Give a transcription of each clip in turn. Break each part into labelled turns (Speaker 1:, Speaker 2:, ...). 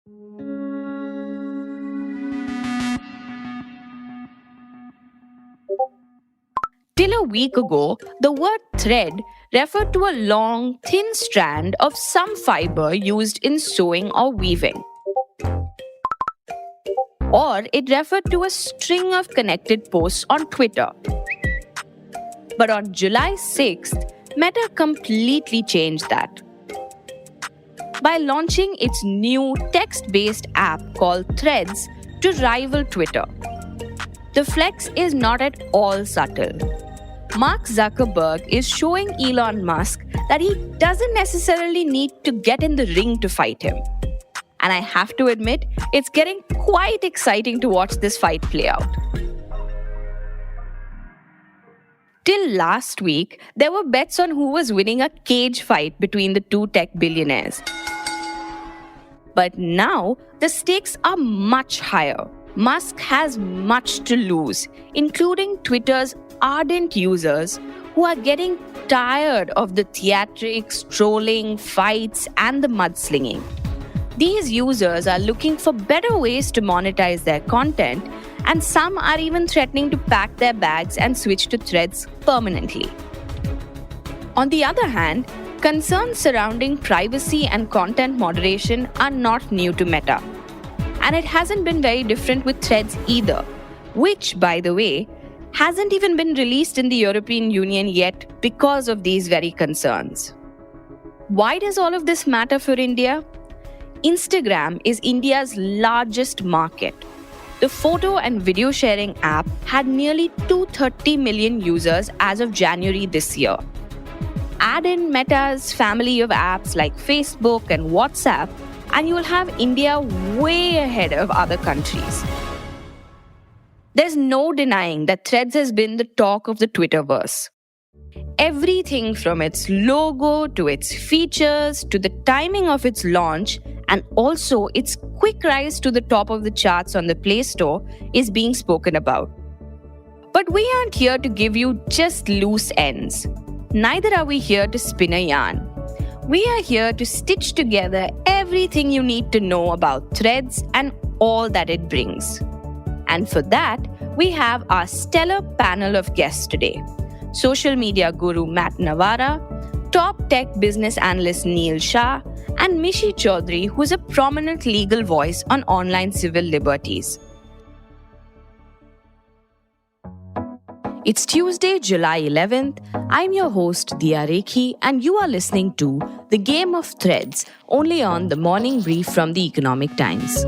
Speaker 1: Till a week ago, the word thread referred to a long, thin strand of some fiber used in sewing or weaving. Or it referred to a string of connected posts on Twitter. But on July 6th, Meta completely changed that by launching its new text-based app called Threads to rival Twitter. The flex is not at all subtle. Mark Zuckerberg is showing Elon Musk that he doesn't necessarily need to get in the ring to fight him. And I have to admit, it's getting quite exciting to watch this fight play out. Till last week, there were bets on who was winning a cage fight between the two tech billionaires. But now, the stakes are much higher. Musk has much to lose, including Twitter's ardent users who are getting tired of the theatrics, trolling, fights, and the mudslinging. These users are looking for better ways to monetize their content, and some are even threatening to pack their bags and switch to Threads permanently. On the other hand, concerns surrounding privacy and content moderation are not new to Meta. And it hasn't been very different with Threads either, which, by the way, hasn't even been released in the European Union yet because of these very concerns. Why does all of this matter for India? Instagram is India's largest market. The photo and video sharing app had nearly 230 million users as of January this year. Add in Meta's family of apps like Facebook and WhatsApp, and you will have India way ahead of other countries. There's no denying that Threads has been the talk of the Twitterverse. Everything from its logo to its features to the timing of its launch and also its quick rise to the top of the charts on the Play Store is being spoken about. But we aren't here to give you just loose ends. Neither are we here to spin a yarn. We are here to stitch together everything you need to know about Threads and all that it brings. And for that, we have our stellar panel of guests today. Social media guru Matt Navarra, top tech business analyst Neil Shah, and Mishi Chaudhary, who's a prominent legal voice on online civil liberties. It's Tuesday, July 11th. I'm your host, Diya Rekhi, and you are listening to The Game of Threads, only on The Morning Brief from The Economic Times.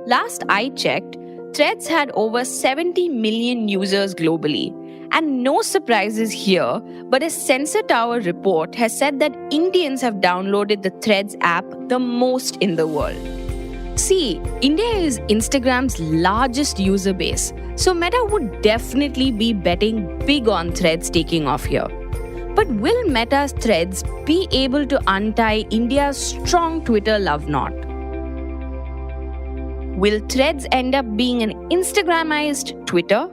Speaker 1: Last I checked, Threads had over 70 million users globally. And no surprises here, but a Sensor Tower report has said that Indians have downloaded the Threads app the most in the world. See, India is Instagram's largest user base, so Meta would definitely be betting big on Threads taking off here. But will Meta's Threads be able to untie India's strong Twitter love knot? Will Threads end up being an Instagramized Twitter?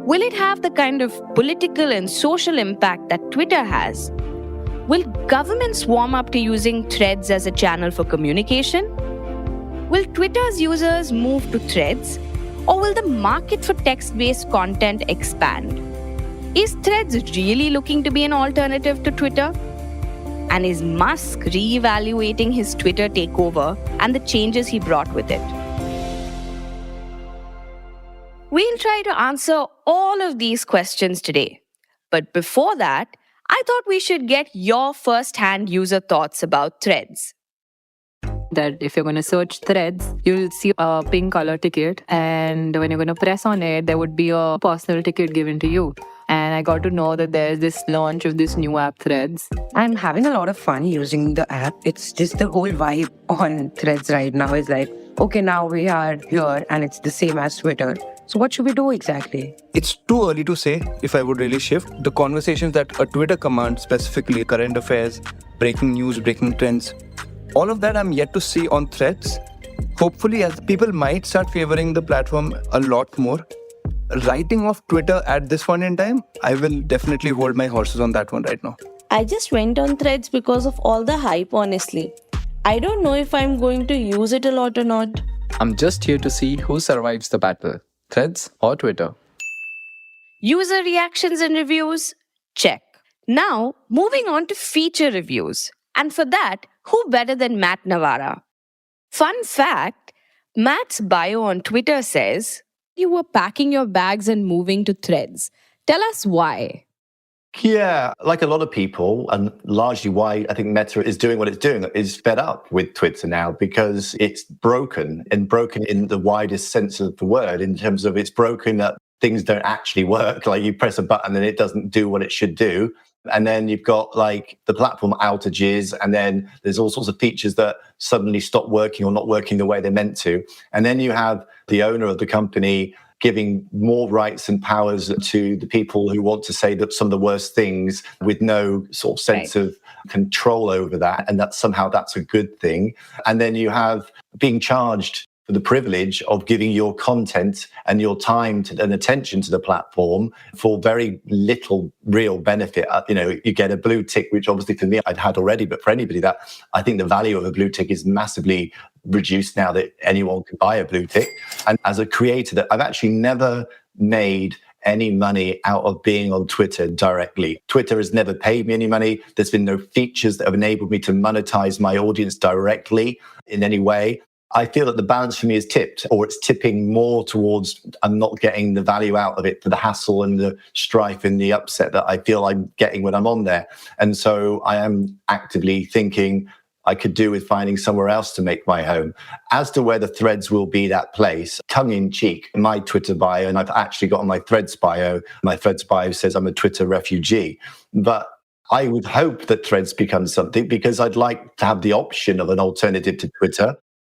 Speaker 1: Will it have the kind of political and social impact that Twitter has? Will governments warm up to using Threads as a channel for communication? Will Twitter's users move to Threads? Or will the market for text-based content expand? Is Threads really looking to be an alternative to Twitter? And is Musk re-evaluating his Twitter takeover and the changes he brought with it? We'll try to answer all of these questions today. But before that, I thought we should get your first-hand user thoughts about Threads.
Speaker 2: That if you're going to search Threads, you'll see a pink color ticket, and when you're going to press on it, there would be a personal ticket given to you. And I got to know that there's this launch of this new app, Threads.
Speaker 3: I'm having a lot of fun using the app. It's just the whole vibe on Threads right now is like, okay, now we are here and it's the same as Twitter. So what should we do exactly?
Speaker 4: It's too early to say if I would really shift. The conversations that a Twitter command, specifically current affairs, breaking news, breaking trends, all of that I'm yet to see on Threads. hopefully, as people might start favoring the platform a lot more. Writing off Twitter at this point in time, I will definitely hold my horses on that one right now.
Speaker 5: I just went on Threads because of all the hype, honestly. I don't know if I'm going to use it a lot or not.
Speaker 6: I'm just here to see who survives the battle, Threads or Twitter.
Speaker 1: User reactions and reviews? Check. Now, moving on to feature reviews. And for that, who better than Matt Navarra? Fun fact, Matt's bio on Twitter says, you were packing your bags and moving to Threads. Tell us why.
Speaker 7: Yeah, like a lot of people, and largely why I think Meta is doing what it's doing, is fed up with Twitter now because it's broken, and broken in the widest sense of the word, in terms of it's broken that things don't actually work. Like you press a button and it doesn't do what it should do. And then you've got like the platform outages, and then there's all sorts of features that suddenly stop working or not working the way they're meant to. And then you have the owner of the company giving more rights and powers to the people who want to say that some of the worst things with no sort of sense of control over that. And that somehow that's a good thing. And then you have being charged for the privilege of giving your content and your time and attention to the platform for very little real benefit. You get a blue tick, which obviously for me I'd had already, but for anybody that I think the value of a blue tick is massively reduced now that anyone can buy a blue tick. And as a creator, that I've actually never made any money out of being on Twitter directly. Twitter has never paid me any money. There's been no features that have enabled me to monetize my audience directly in any way. I feel that the balance for me is tipped, or it's tipping more towards I'm not getting the value out of it for the hassle and the strife and the upset that I feel I'm getting when I'm on there. And so I am actively thinking I could do with finding somewhere else to make my home. As to whether Threads will be that place, tongue in cheek, my Twitter bio, and I've actually got on my Threads bio says I'm a Twitter refugee. But I would hope that Threads becomes something, because I'd like to have the option of an alternative to Twitter.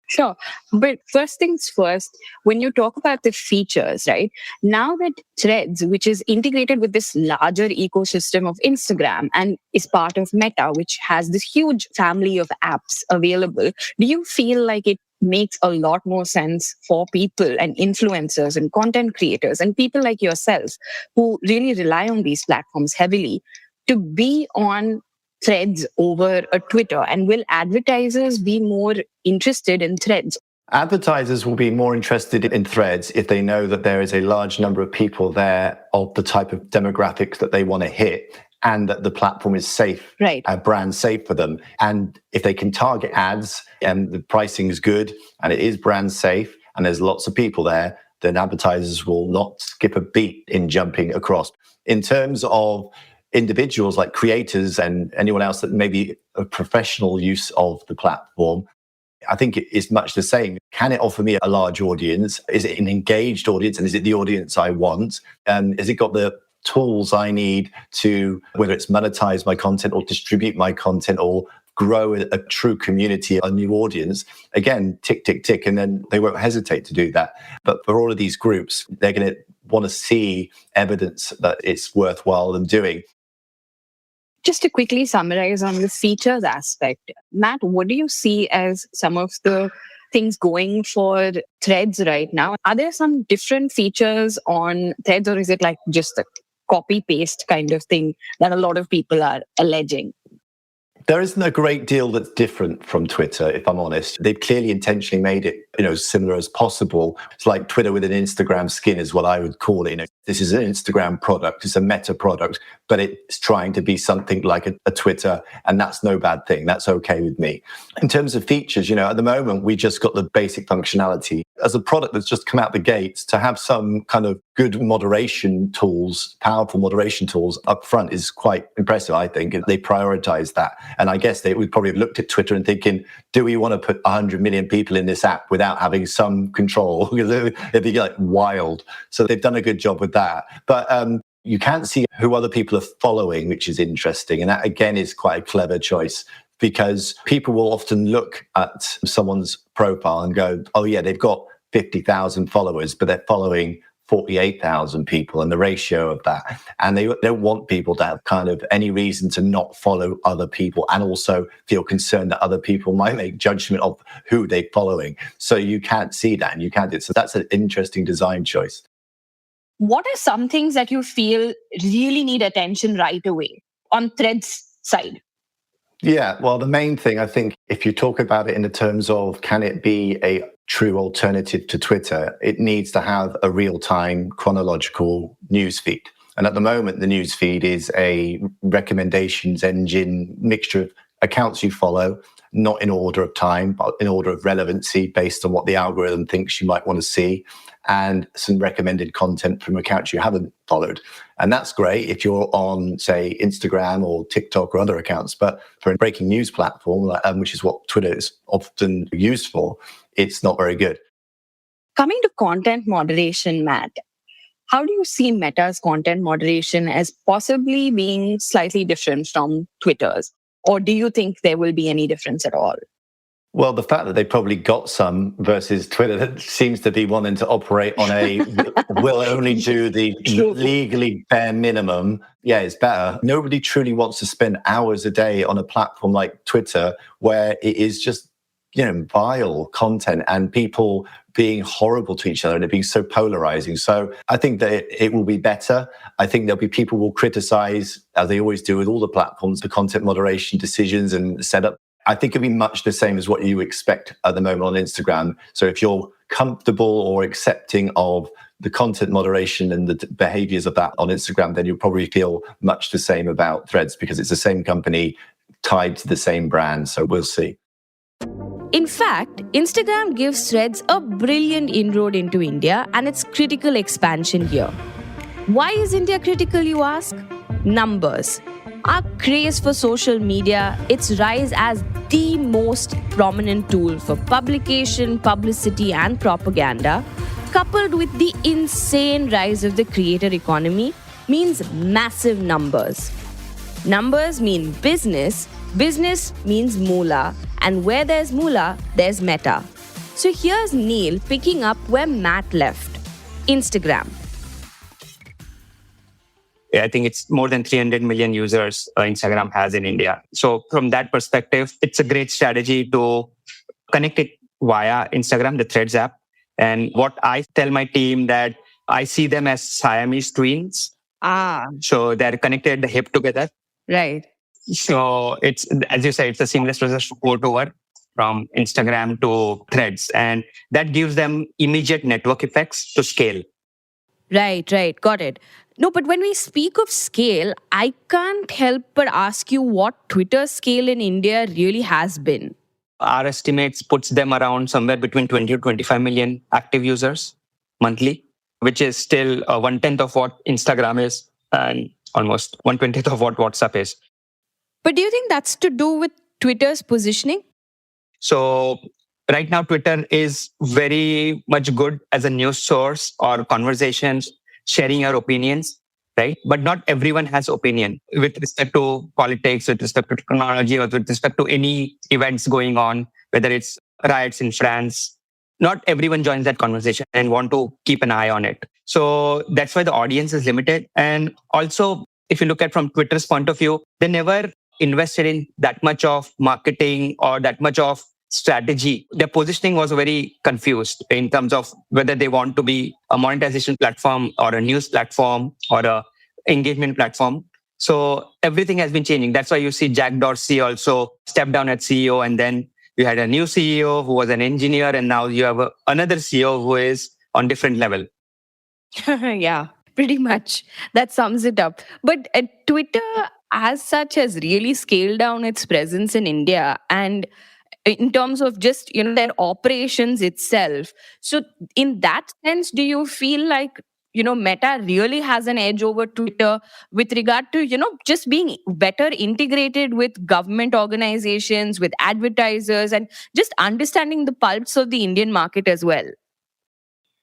Speaker 8: Sure. But first things first, when you talk about the features, right? Now that Threads, which is integrated with this larger ecosystem of Instagram and is part of Meta, which has this huge family of apps available, do you feel like it makes a lot more sense for people and influencers and content creators and people like yourself who really rely on these platforms heavily to be on Threads over a Twitter? And will advertisers be more interested in Threads?
Speaker 7: Advertisers will be more interested in Threads if they know that there is a large number of people there of the type of demographics that they want to hit, and that the platform is safe,
Speaker 8: right,
Speaker 7: brand safe for them. And if they can target ads and the pricing is good and it is brand safe and there's lots of people there, then advertisers will not skip a beat in jumping across. In terms of individuals like creators and anyone else that may be a professional use of the platform, I think it is much the same. Can it offer me a large audience? Is it an engaged audience? And is it the audience I want? And has it got the tools I need to, whether it's monetize my content or distribute my content or grow a true community, a new audience? Again, tick, tick, tick, and then they won't hesitate to do that. But for all of these groups, they're going to want to see evidence that it's worthwhile them doing.
Speaker 8: Just to quickly summarize on the features aspect, Matt, what do you see as some of the things going for Threads right now? Are there some different features on Threads, or is it like just a copy-paste kind of thing that a lot of people are alleging?
Speaker 7: There isn't a great deal that's different from Twitter, if I'm honest. They've clearly intentionally made it, similar as possible. It's like Twitter with an Instagram skin is what I would call it. This is an Instagram product. It's a Meta product, but it's trying to be something like a Twitter, and that's no bad thing. That's okay with me. In terms of features, at the moment, we just got the basic functionality. As a product that's just come out the gates, to have some kind of good moderation tools, powerful moderation tools up front is quite impressive, I think. They prioritize that. And I guess they would probably have looked at Twitter and thinking, do we want to put 100 million people in this app without having some control? It'd be like wild. So they've done a good job with that. But you can't see who other people are following, which is interesting. And that, again, is quite a clever choice, because people will often look at someone's profile and go, oh, yeah, they've got 50,000 followers, but they're following 48,000 people and the ratio of that. And they don't want people to have kind of any reason to not follow other people and also feel concerned that other people might make judgment of who they're following. So you can't see that and you can't do it. So that's an interesting design choice.
Speaker 8: What are some things that you feel really need attention right away on Threads side?
Speaker 7: Yeah, well, the main thing, I think, if you talk about it in the terms of can it be a true alternative to Twitter, it needs to have a real-time chronological newsfeed. And at the moment, the newsfeed is a recommendations engine mixture of accounts you follow, not in order of time, but in order of relevancy based on what the algorithm thinks you might want to see, and some recommended content from accounts you haven't followed. And that's great if you're on, say, Instagram or TikTok or other accounts. But for a breaking news platform, which is what Twitter is often used for, it's not very good.
Speaker 8: Coming to content moderation, Matt, how do you see Meta's content moderation as possibly being slightly different from Twitter's? Or do you think there will be any difference at all?
Speaker 7: Well, the fact that they probably got some versus Twitter that seems to be wanting to operate on a will only do the legally bare minimum. Yeah, it's better. Nobody truly wants to spend hours a day on a platform like Twitter where it is just, vile content and people being horrible to each other and it being so polarizing. So I think that it will be better. I think there'll be people who will criticize, as they always do with all the platforms, the content moderation decisions and setup. I think it'll be much the same as what you expect at the moment on Instagram. So if you're comfortable or accepting of the content moderation and the behaviors of that on Instagram, then you'll probably feel much the same about Threads because it's the same company tied to the same brand. So we'll see.
Speaker 1: In fact, Instagram gives Threads a brilliant inroad into India and its critical expansion here. Why is India critical, you ask? Numbers. Our craze for social media, its rise as the most prominent tool for publication, publicity, and propaganda, coupled with the insane rise of the creator economy, means massive numbers. Numbers mean business, business means moolah, and where there's moolah, there's meta. So here's Neil picking up where Matt left. Instagram.
Speaker 9: I think it's more than 300 million users Instagram has in India. So from that perspective, it's a great strategy to connect it via Instagram, the Threads app. And what I tell my team that I see them as Siamese twins. So they're connected at the hip together.
Speaker 1: Right.
Speaker 9: So it's, as you say, it's a seamless process to port over from Instagram to Threads. And that gives them immediate network effects to scale.
Speaker 1: Right. Got it. No, but when we speak of scale, I can't help but ask you what Twitter's scale in India really has been.
Speaker 9: Our estimates puts them around somewhere between 20 to 25 million active users monthly, which is still 1/10 of what Instagram is and almost 1/20 of what WhatsApp is.
Speaker 1: But do you think that's to do with Twitter's positioning?
Speaker 9: So right now, Twitter is very much good as a news source or conversations, sharing your opinions, right? But not everyone has opinion with respect to politics, with respect to technology, or with respect to any events going on, whether it's riots in France. Not everyone joins that conversation and want to keep an eye on it. So that's why the audience is limited. And also, if you look at from Twitter's point of view, they never invested in that much of marketing or that much of strategy. Their positioning was very confused in terms of whether they want to be a monetization platform or a news platform or a engagement platform. So everything has been changing. That's why you see Jack Dorsey also step down as CEO, and then you had a new CEO who was an engineer, and now you have another CEO who is on different level.
Speaker 1: Yeah, pretty much. That sums it up. But Twitter as such has really scaled down its presence in India, and in terms of just their operations itself. So in that sense, do you feel like Meta really has an edge over Twitter with regard to just being better integrated with government organizations, with advertisers, and just understanding the pulse of the Indian market as well?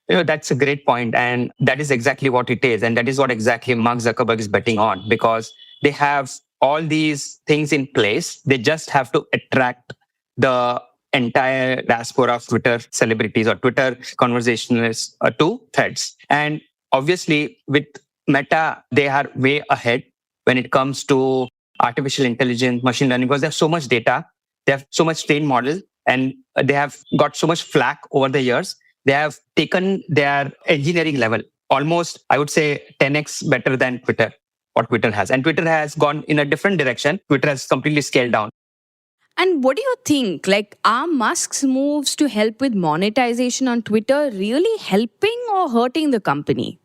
Speaker 9: That's a great point. And that is exactly what it is. And that is what exactly Mark Zuckerberg is betting on, because they have all these things in place. They just have to attract the entire diaspora of Twitter celebrities or Twitter conversationalists to Threads. And Obviously, with Meta, they are way ahead when it comes to artificial intelligence, machine learning, because they have so much data, they have so much trained model, and they have got so much flack over the years. They have taken their engineering level almost, I would say, 10x better than Twitter, what Twitter has. And Twitter has gone in a different direction. Twitter has completely scaled down.
Speaker 1: And what do you think? Like, are Musk's moves to help with monetization on Twitter really helping or hurting the company?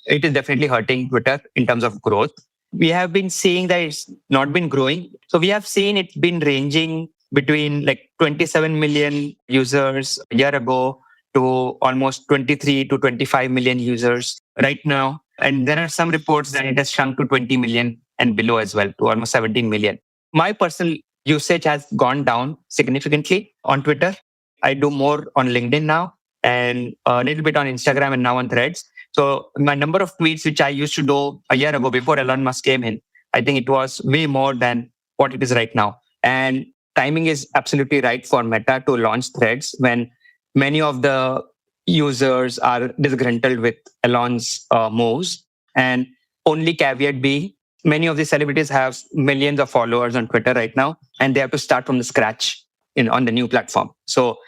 Speaker 9: It is definitely hurting Twitter in terms of growth. We have been seeing that it's not been growing. So we have seen it's been ranging between like 27 million users a year ago to almost 23 to 25 million users right now. And there are some reports that it has shrunk to 20 million and below as well, to almost 17 million. My personal usage has gone down significantly on Twitter. I do more on LinkedIn now and a little bit on Instagram and now on Threads. So my number of tweets, which I used to do a year ago before Elon Musk came in, I think it was way more than what it is right now. And timing is absolutely right for Meta to launch Threads when many of the users are disgruntled with Elon's moves. And only caveat being, many of these celebrities have millions of followers on Twitter right now, and they have to start from the scratch on the new platform. So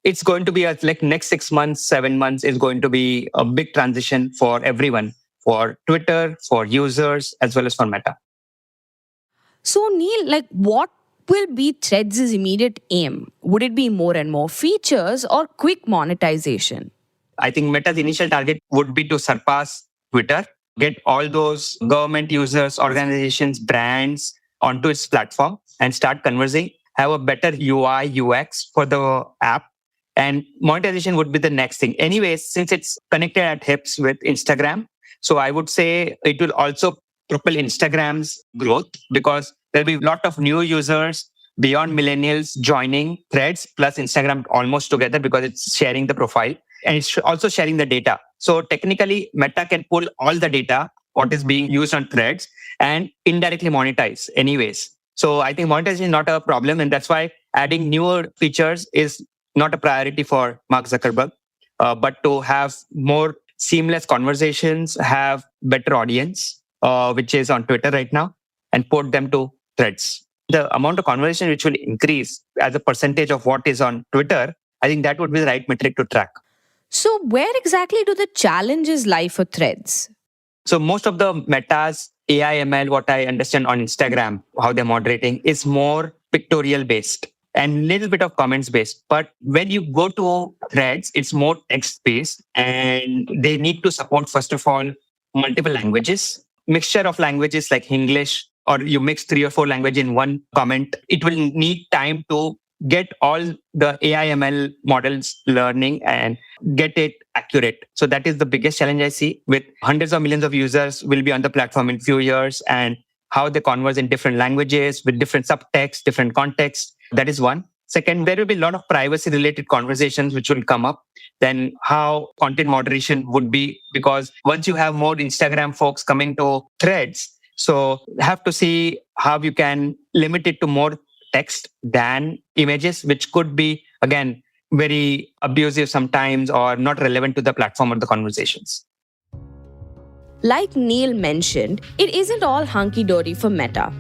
Speaker 9: it's going to be like next 6 months, 7 months is going to be a big transition for everyone, for Twitter, for users, as well as for Meta.
Speaker 1: So, Neil, like, what will be Threads' immediate aim? Would it be more and more features or quick monetization?
Speaker 9: I think Meta's initial target would be to surpass Twitter, get all those government users, organizations, brands onto its platform and start conversing, have a better UI, UX for the app. And monetization would be the next thing. Anyways, since it's connected at hips with Instagram, so I would say it will also propel Instagram's growth because there'll be a lot of new users beyond millennials joining Threads plus Instagram almost together because it's sharing the profile and it's also sharing the data. So technically, Meta can pull all the data, what is being used on Threads, and indirectly monetize anyways. So I think monetization is not a problem. And that's why adding newer features is not a priority for Mark Zuckerberg, but to have more seamless conversations, have better audience, which is on Twitter right now, and port them to Threads. The amount of conversation which will increase as a percentage of what is on Twitter, I think that would be the right metric to track.
Speaker 1: So, where exactly do the challenges lie for Threads?
Speaker 9: So most of the Meta's AI ML, what I understand on Instagram, how they're moderating, is more pictorial based and little bit of comments based. But when you go to Threads, it's more text based and they need to support, first of all, multiple languages, mixture of languages like English, or you mix 3 or 4 languages in one comment. It will need time to get all the AI ML models learning and get it accurate. So that is the biggest challenge I see with hundreds of millions of users will be on the platform in few years and how they converse in different languages with different subtext, different contexts. That is one. Second, there will be a lot of privacy related conversations which will come up. Then how content moderation would be, because once you have more Instagram folks coming to Threads, so have to see how you can limit it to more text than images, which could be, again, very abusive sometimes or not relevant to the platform or the conversations.
Speaker 1: Like Neil mentioned, it isn't all hunky-dory for Meta.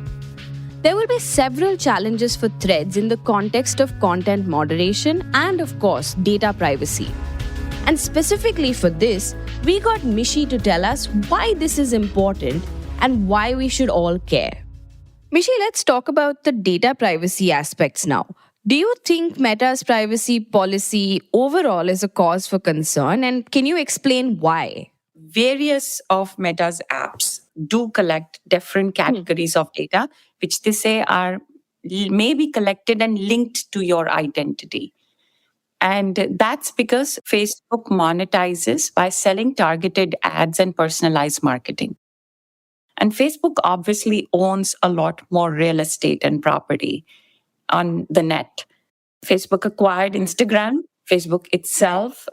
Speaker 1: There will be several challenges for Threads in the context of content moderation and, of course, data privacy. And specifically for this, we got Mishi to tell us why this is important and why we should all care. Mishi, let's talk about the data privacy aspects now. Do you think Meta's privacy policy overall is a cause for concern, and can you explain why?
Speaker 10: Various of Meta's apps do collect different categories of data, which they say are maybe collected and linked to your identity. And that's because Facebook monetizes by selling targeted ads and personalized marketing. And Facebook obviously owns a lot more real estate and property on the net. Facebook acquired Instagram. Facebook itself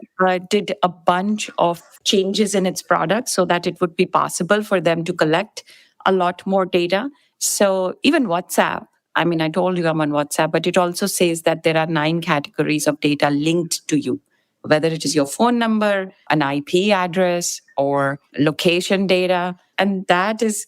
Speaker 10: did a bunch of changes in its product so that it would be possible for them to collect a lot more data. So even WhatsApp, I mean, I told you I'm on WhatsApp, but it also says that there are 9 categories of data linked to you, whether it is your phone number, an IP address, or location data. And that is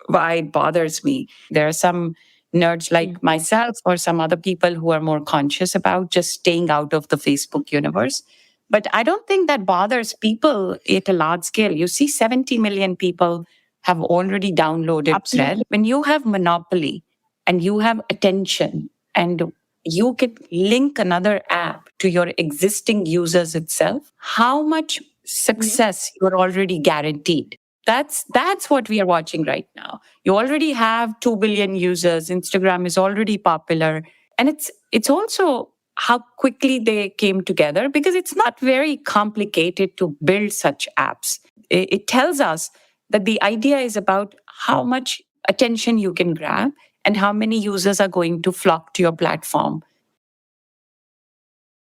Speaker 10: why it bothers me. There are some nerds like myself or some other people who are more conscious about just staying out of the Facebook universe. But I don't think that bothers people at a large scale. You see, 70 million people have already downloaded Thread. When you have monopoly and you have attention and you can link another app to your existing users itself, how much success you're already guaranteed. That's what we are watching right now. You already have 2 billion users. Instagram is already popular. And it's also how quickly they came together, because it's not very complicated to build such apps. It tells us that the idea is about how much attention you can grab and how many users are going to flock to your platform.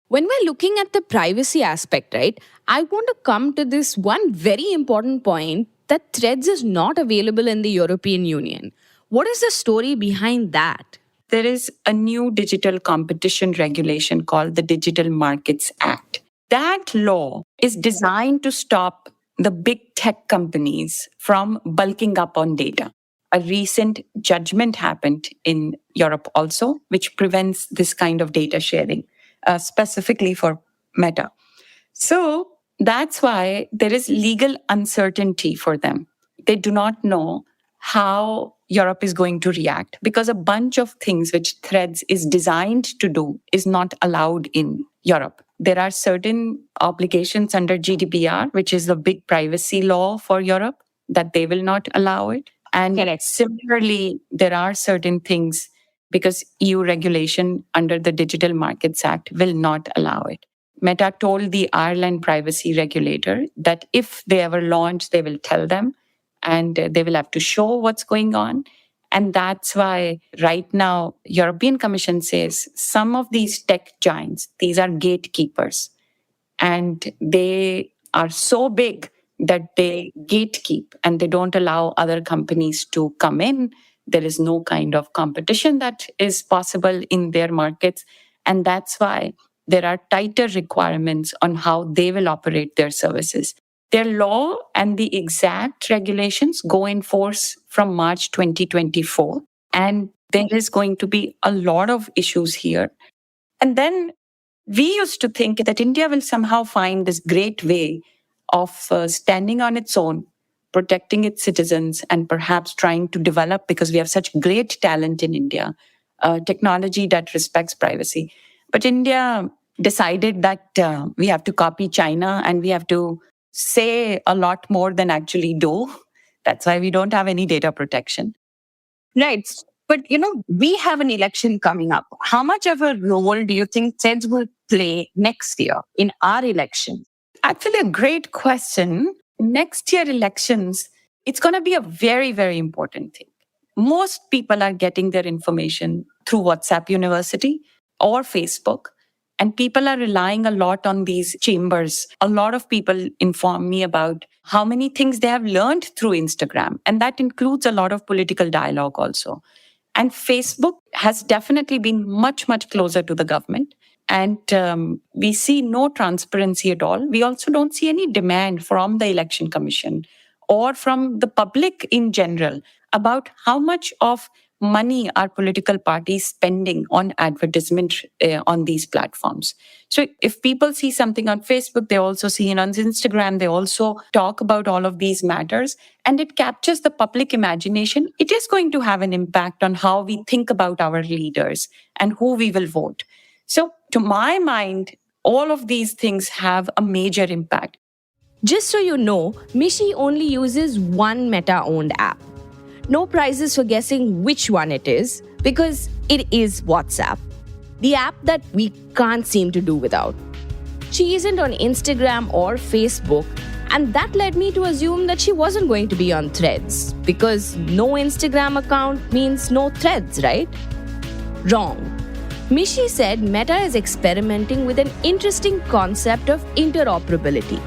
Speaker 1: When we're looking at the privacy aspect, right, I want to come to this one very important point that Threads is not available in the European Union. What is the story behind that?
Speaker 10: There is a new digital competition regulation called the Digital Markets Act. That law is designed to stop the big tech companies from bulking up on data. A recent judgment happened in Europe also, which prevents this kind of data sharing, specifically for Meta. So that's why there is legal uncertainty for them. They do not know how Europe is going to react, because a bunch of things which Threads is designed to do is not allowed in Europe. There are certain obligations under GDPR, which is the big privacy law for Europe, that they will not allow it. And similarly, there are certain things because EU regulation under the Digital Markets Act will not allow it. Meta told the Ireland privacy regulator that if they ever launch, they will tell them and they will have to show what's going on. And that's why right now, European Commission says some of these tech giants, these are gatekeepers, and they are so big that they gatekeep and they don't allow other companies to come in. There is no kind of competition that is possible in their markets. And that's why there are tighter requirements on how they will operate their services. Their law and the exact regulations go in force from March 2024. And there is going to be a lot of issues here. And then we used to think that India will somehow find this great way of standing on its own, protecting its citizens, and perhaps trying to develop, because we have such great talent in India, technology that respects privacy. But India decided that we have to copy China and we have to say a lot more than actually do. That's why we don't have any data protection.
Speaker 8: Right. But, we have an election coming up. How much of a role do you think Threads will play next year in our election?
Speaker 10: Actually, a great question. Next year elections, it's going to be a very, very important thing. Most people are getting their information through WhatsApp University or Facebook. And people are relying a lot on these chambers. A lot of people inform me about how many things they have learned through Instagram. And that includes a lot of political dialogue also. And Facebook has definitely been much, much closer to the government. And we see no transparency at all. We also don't see any demand from the Election Commission or from the public in general about how much of money are political parties spending on advertisement on these platforms. So if people see something on Facebook, they also see it on Instagram, they also talk about all of these matters, and it captures the public imagination. It is going to have an impact on how we think about our leaders and who we will vote. So to my mind, all of these things have a major impact.
Speaker 1: Just so you know, Mishi only uses one Meta-owned app. No prizes for guessing which one it is, because it is WhatsApp, the app that we can't seem to do without. She isn't on Instagram or Facebook, and that led me to assume that she wasn't going to be on Threads, because no Instagram account means no Threads, right? Wrong. Mishi said Meta is experimenting with an interesting concept of interoperability.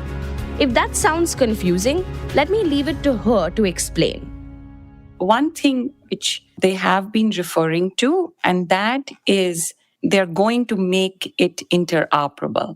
Speaker 1: If that sounds confusing, let me leave it to her to explain.
Speaker 10: One thing which they have been referring to, and that is they're going to make it interoperable.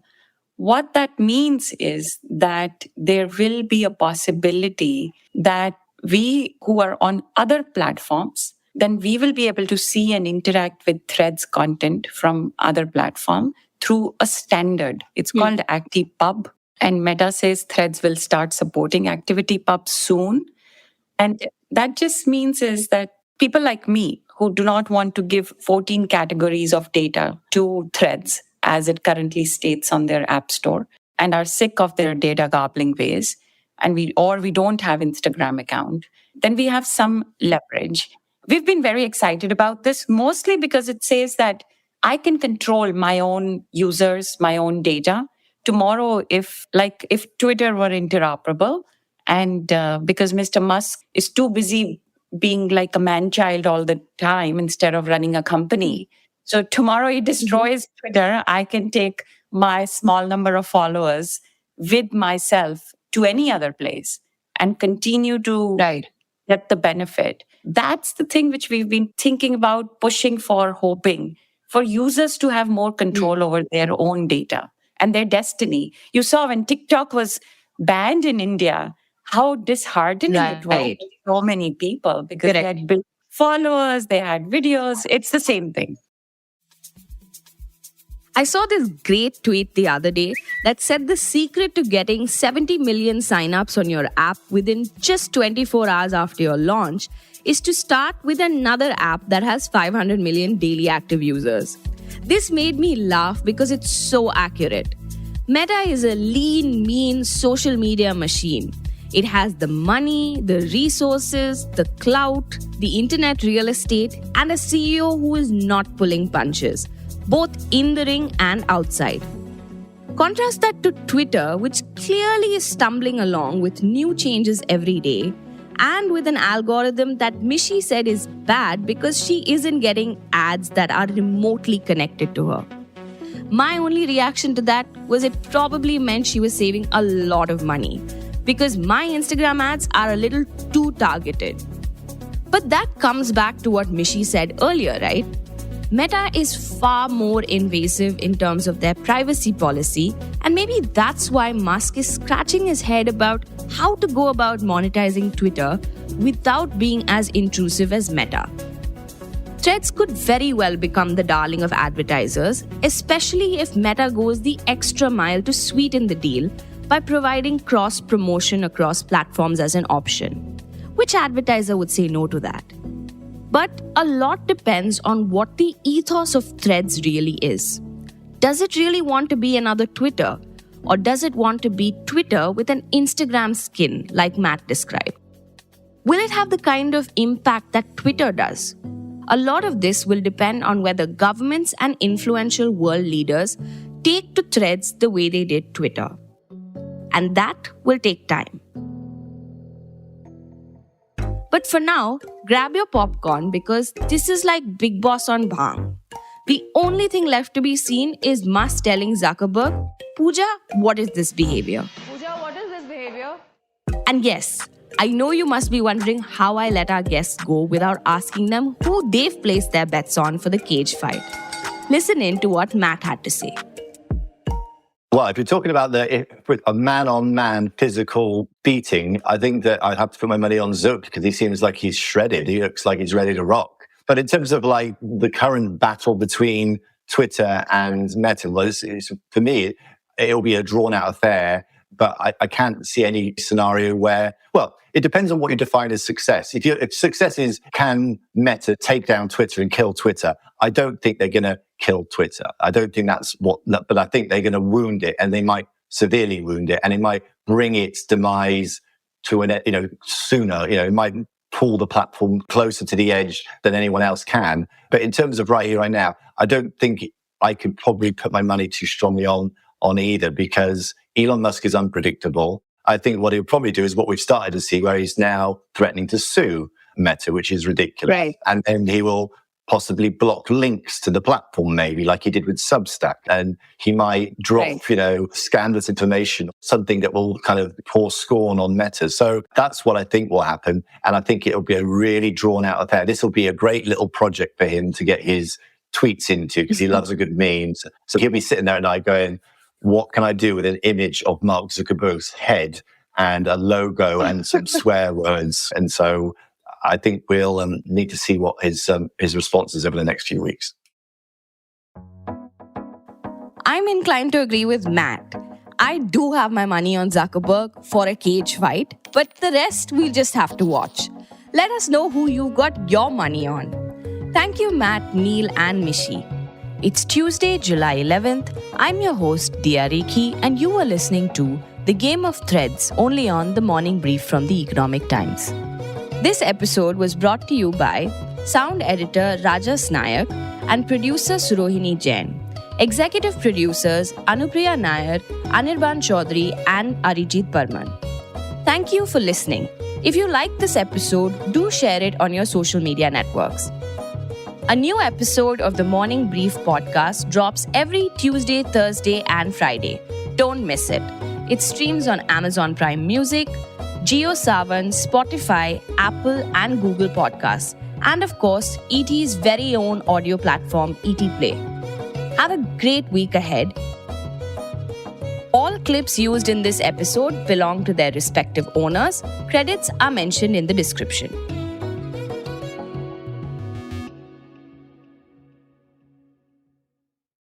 Speaker 10: What that means is that there will be a possibility that we who are on other platforms, then we will be able to see and interact with Threads content from other platform through a standard. It's called ActivePub. And Meta says Threads will start supporting ActivityPub soon. And that just means is that people like me who do not want to give 14 categories of data to Threads as it currently states on their app store and are sick of their data gobbling ways, and we don't have Instagram account, then we have some leverage. We've been very excited about this, mostly because it says that I can control my own users, my own data. Tomorrow, if Twitter were interoperable, and because Mr. Musk is too busy being like a man child all the time instead of running a company. So tomorrow he destroys Twitter. I can take my small number of followers with myself to any other place and continue to get the benefit. That's the thing which we've been thinking about, pushing for, hoping for users to have more control over their own data and their destiny. You saw when TikTok was banned in India, how disheartening it was for so many people because they had built followers, they had videos. It's the same thing.
Speaker 1: I saw this great tweet the other day that said the secret to getting 70 million signups on your app within just 24 hours after your launch is to start with another app that has 500 million daily active users. This made me laugh because it's so accurate. Meta is a lean, mean social media machine. It has the money, the resources, the clout, the internet real estate, and a CEO who is not pulling punches, both in the ring and outside. Contrast that to Twitter, which clearly is stumbling along with new changes every day, and with an algorithm that Mishi said is bad because she isn't getting ads that are remotely connected to her. My only reaction to that was it probably meant she was saving a lot of money, because my Instagram ads are a little too targeted. But that comes back to what Mishi said earlier, right? Meta is far more invasive in terms of their privacy policy, and maybe that's why Musk is scratching his head about how to go about monetizing Twitter without being as intrusive as Meta. Threads could very well become the darling of advertisers, especially if Meta goes the extra mile to sweeten the deal by providing cross-promotion across platforms as an option. Which advertiser would say no to that? But a lot depends on what the ethos of Threads really is. Does it really want to be another Twitter? Or does it want to be Twitter with an Instagram skin, like Matt described? Will it have the kind of impact that Twitter does? A lot of this will depend on whether governments and influential world leaders take to Threads the way they did Twitter. And that will take time. But for now, grab your popcorn because this is like Big Boss on Bhang. The only thing left to be seen is Musk telling Zuckerberg, Pooja, what is this behavior?
Speaker 11: Pooja, what is this behavior?
Speaker 1: And yes, I know you must be wondering how I let our guests go without asking them who they've placed their bets on for the cage fight. Listen in to what Matt had to say.
Speaker 7: Well, if you're talking about a man-on-man physical beating, I think that I'd have to put my money on Zook because he seems like he's shredded. He looks like he's ready to rock. But in terms of like the current battle between Twitter and Meta, for me, it'll be a drawn-out affair. But I can't see any scenario where, well, it depends on what you define as success. If success is, can Meta take down Twitter and kill Twitter? I don't think they're going to kill Twitter. I don't think but I think they're going to wound it, and they might severely wound it, and it might bring its demise to sooner. It might pull the platform closer to the edge than anyone else can. But in terms of right here, right now, I don't think I could probably put my money too strongly on either, because Elon Musk is unpredictable. I think what he'll probably do is what we've started to see, where he's now threatening to sue Meta, which is ridiculous.
Speaker 8: Right.
Speaker 7: And then he will possibly block links to the platform, maybe like he did with Substack. And he might drop, scandalous information, something that will kind of pour scorn on Meta. So that's what I think will happen. And I think it'll be a really drawn out affair. This will be a great little project for him to get his tweets into, because he loves a good meme. So he'll be sitting there at night going, what can I do with an image of Mark Zuckerberg's head and a logo and some swear words? And so I think we'll need to see what his response is over the next few weeks.
Speaker 1: I'm inclined to agree with Matt. I do have my money on Zuckerberg for a cage fight, but the rest we'll just have to watch. Let us know who you got your money on. Thank you, Matt, Neil, and Mishi. It's Tuesday, July 11th. I'm your host, Dia Rekhi, and you are listening to The Game of Threads, only on The Morning Brief from The Economic Times. This episode was brought to you by sound editor Rajas Nayak and producer Surohini Jain. Executive producers Anupriya Nair, Anirban Chaudhary, and Arijit Burman. Thank you for listening. If you liked this episode, do share it on your social media networks. A new episode of the Morning Brief podcast drops every Tuesday, Thursday, and Friday. Don't miss it. It streams on Amazon Prime Music, JioSaavn, Spotify, Apple, and Google Podcasts. And of course, ET's very own audio platform, ET Play. Have a great week ahead. All clips used in this episode belong to their respective owners. Credits are mentioned in the description.